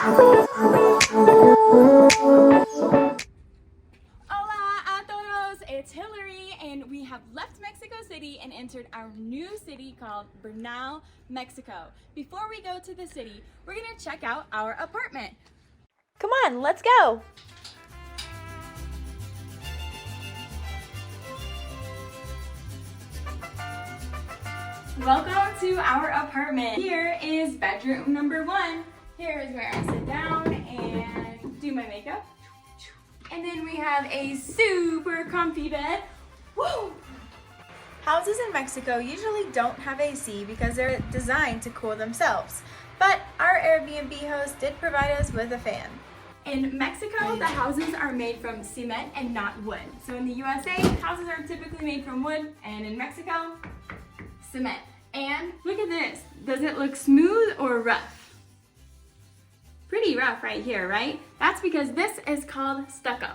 Hola a todos, it's Hillary, and we have left Mexico City and entered our new city called Bernal, Mexico. Before we go to the city, we're gonna check out our apartment. Come on, let's go! Welcome to our apartment. Here is bedroom number 1. Here is where I sit down and do my makeup. And then we have a super comfy bed. Woo! Houses in Mexico usually don't have AC because they're designed to cool themselves. But our Airbnb host did provide us with a fan. In Mexico, the houses are made from cement and not wood. So in the USA, houses are typically made from wood, and in Mexico, cement. And look at this. Does it look smooth or rough? Pretty rough right here, right? That's because this is called stucco.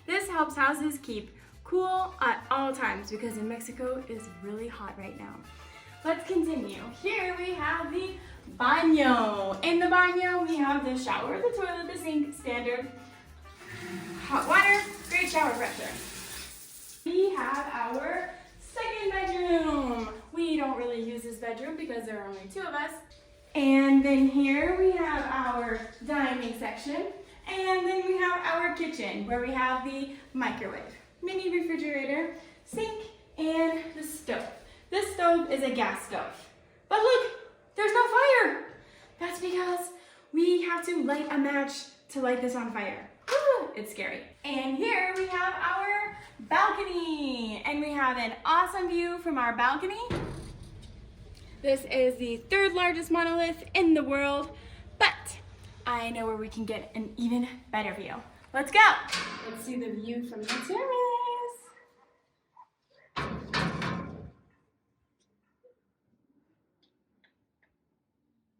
This helps houses keep cool at all times because in Mexico it's really hot right now. Let's continue. Here we have the baño. In the baño, we have the shower, the toilet, the sink, standard hot water, great shower pressure. We have our second bedroom. We don't really use this bedroom because there are only 2 of us. And then here we have our dining section. And then we have our kitchen where we have the microwave, mini refrigerator, sink, and the stove. This stove is a gas stove. But look, there's no fire. That's because we have to light a match to light this on fire. It's scary. And here we have our balcony. And we have an awesome view from our balcony. This is the 3rd largest monolith in the world, but I know where we can get an even better view. Let's go. Let's see the view from the terrace.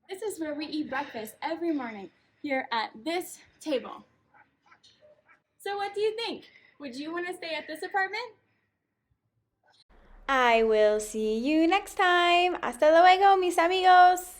This is where we eat breakfast every morning, here at this table. So what do you think? Would you want to stay at this apartment? I will see you next time. Hasta luego, mis amigos.